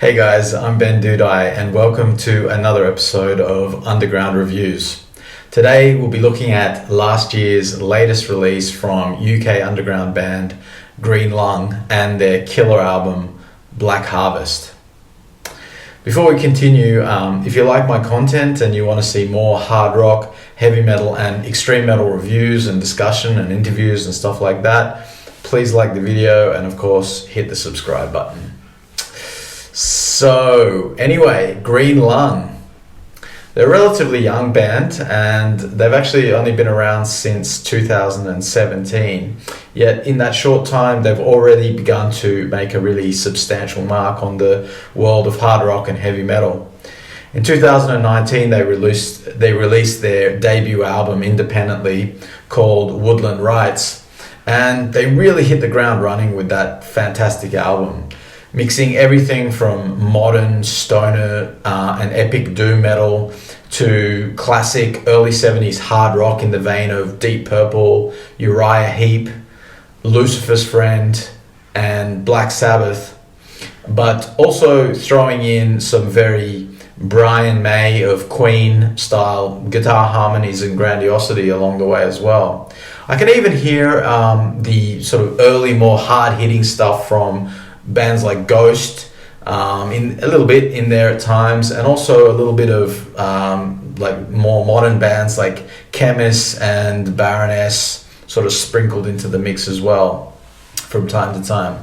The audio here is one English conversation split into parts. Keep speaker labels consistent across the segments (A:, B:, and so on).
A: Hey guys, I'm Ben Dudai and welcome to another episode of Underground Reviews. Today we'll be looking at last year's latest release from UK underground band Green Lung and their killer album Black Harvest. Before we continue, if you like my content and you want to see more hard rock, heavy metal and extreme metal reviews and discussion and interviews and stuff like that, please like the video and of course hit the subscribe button. So anyway, Green Lung. They're a relatively young band and they've actually only been around since 2017. Yet in that short time, they've already begun to make a really substantial mark on the world of hard rock and heavy metal. In 2019, they released their debut album independently called Woodland Rites, and they really hit the ground running with that fantastic album, mixing everything from modern stoner and epic doom metal to classic early 70s hard rock in the vein of Deep Purple, Uriah Heep, Lucifer's Friend and Black Sabbath, but also throwing in some very Brian May of Queen style guitar harmonies and grandiosity along the way as well. I can even hear the sort of early, more hard-hitting stuff from bands like Ghost, in a little bit in there at times, and also a little bit of like more modern bands like Chemist and Baroness sort of sprinkled into the mix as well from time to time.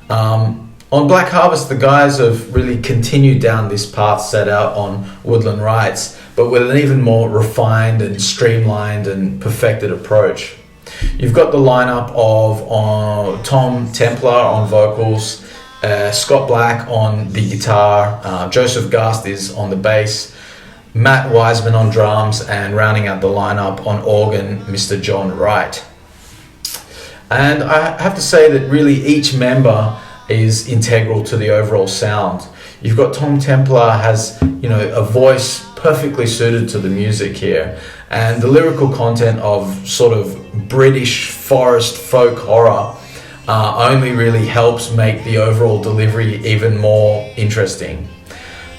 A: On Black Harvest, the guys have really continued down this path set out on Woodland Rites, but with an even more refined and streamlined and perfected approach. You've got the lineup of Tom Templar on vocals, Scott Black on the guitar, Joseph Gast is on the bass, Matt Wiseman on drums, and rounding out the lineup on organ, Mr. John Wright. And I have to say that really each member is integral to the overall sound. You've got Tom Templar has, a voice perfectly suited to the music here, and the lyrical content of sort of British forest folk horror only really helps make the overall delivery even more interesting.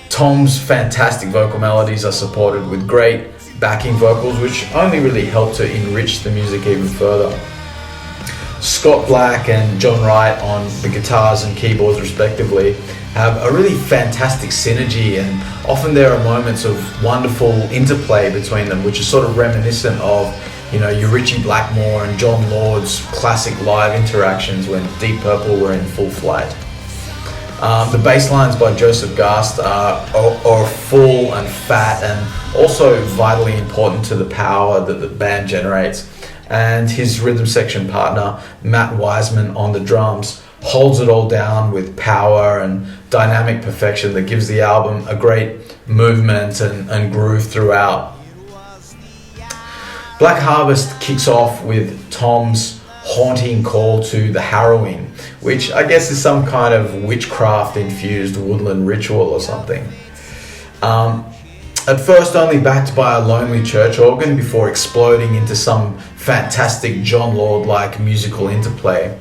A: Tom's fantastic vocal melodies are supported with great backing vocals, which only really help to enrich the music even further. Scott Black and John Wright on the guitars and keyboards respectively have a really fantastic synergy, and often there are moments of wonderful interplay between them, which is sort of reminiscent of your Ritchie Blackmore and John Lord's classic live interactions when Deep Purple were in full flight. The bass lines by Joseph Gast are full and fat and also vitally important to the power that the band generates. And his rhythm section partner, Matt Wiseman on the drums, holds it all down with power and dynamic perfection that gives the album a great movement and groove throughout. Black Harvest kicks off with Tom's haunting call to the harrowing, which I guess is some kind of witchcraft-infused woodland ritual or something. At first only backed by a lonely church organ before exploding into some fantastic John Lord-like musical interplay.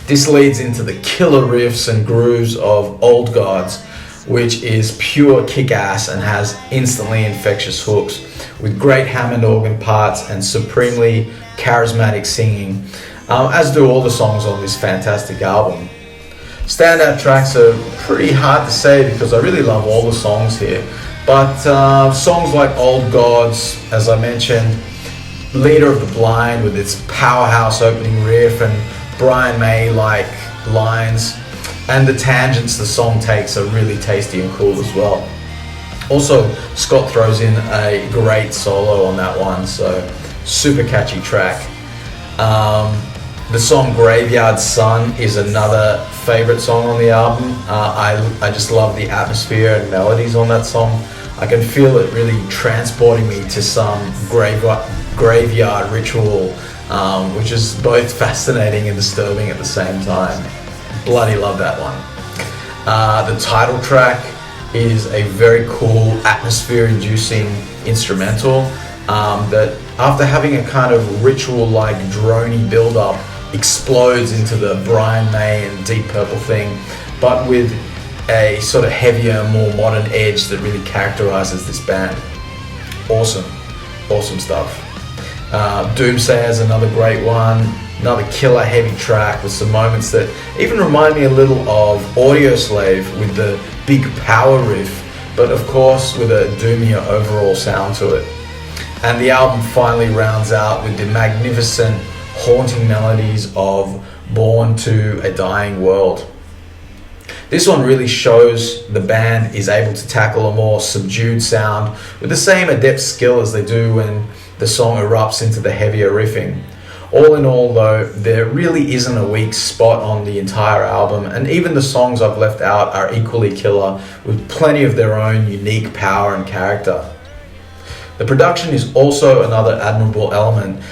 A: This leads into the killer riffs and grooves of Old Gods, which is pure kick-ass and has instantly infectious hooks with great Hammond organ parts and supremely charismatic singing, as do all the songs on this fantastic album. Standout tracks are pretty hard to say because I really love all the songs here, but songs like Old Gods, as I mentioned, Leader of the Blind with its powerhouse opening riff and Brian May-like lines, and the tangents the song takes are really tasty and cool as well. Also, Scott throws in a great solo on that one, so super catchy track. The song Graveyard Sun is another favorite song on the album. I just love the atmosphere and melodies on that song. I can feel it really transporting me to some graveyard ritual, which is both fascinating and disturbing at the same time. Bloody love that one. The title track is a very cool atmosphere-inducing instrumental that, after having a kind of ritual-like droney build-up, explodes into the Brian May and Deep Purple thing, but with a sort of heavier, more modern edge that really characterizes this band. Awesome stuff. Doomsayer is another great one, another killer heavy track with some moments that even remind me a little of Audioslave with the big power riff, but of course with a doomier overall sound to it. And the album finally rounds out with the magnificent, haunting melodies of Born to a Dying World. This one really shows the band is able to tackle a more subdued sound with the same adept skill as they do when the song erupts into the heavier riffing. All in all though, there really isn't a weak spot on the entire album, and even the songs I've left out are equally killer with plenty of their own unique power and character. The production is also another admirable element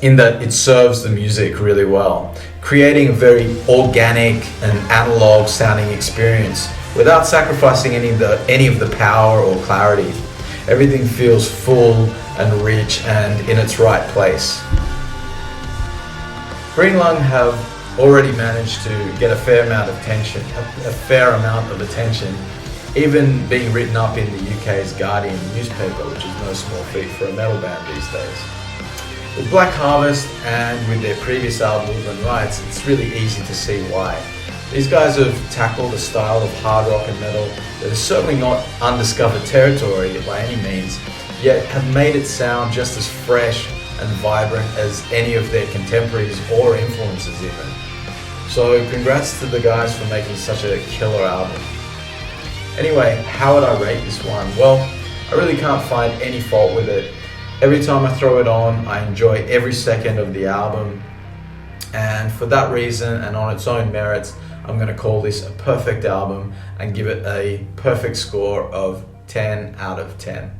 A: in that it serves the music really well, creating a very organic and analog sounding experience without sacrificing any of the power or clarity. Everything feels full and rich and in its right place. Green Lung have already managed to get a fair amount of attention, even being written up in the UK's Guardian newspaper, which is no small feat for a metal band these days. With Black Harvest and with their previous album Woodland Rights, it's really easy to see why. These guys have tackled a style of hard rock and metal that is certainly not undiscovered territory by any means, yet have made it sound just as fresh and vibrant as any of their contemporaries or influences even. So congrats to the guys for making such a killer album. Anyway, how would I rate this one? Well, I really can't find any fault with it. Every time I throw it on, I enjoy every second of the album. And for that reason, and on its own merits, I'm going to call this a perfect album and give it a perfect score of 10 out of 10.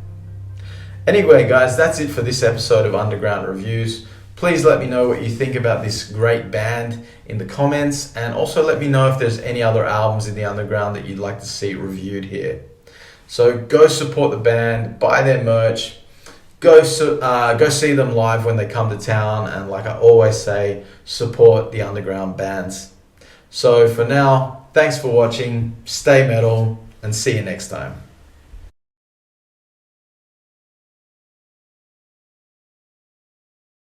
A: Anyway, guys, that's it for this episode of Underground Reviews. Please let me know what you think about this great band in the comments, and also let me know if there's any other albums in the underground that you'd like to see reviewed here. So go support the band, buy their merch, go see them live when they come to town, and like I always say, support the underground bands. So for now, thanks for watching, stay metal, and see you next time.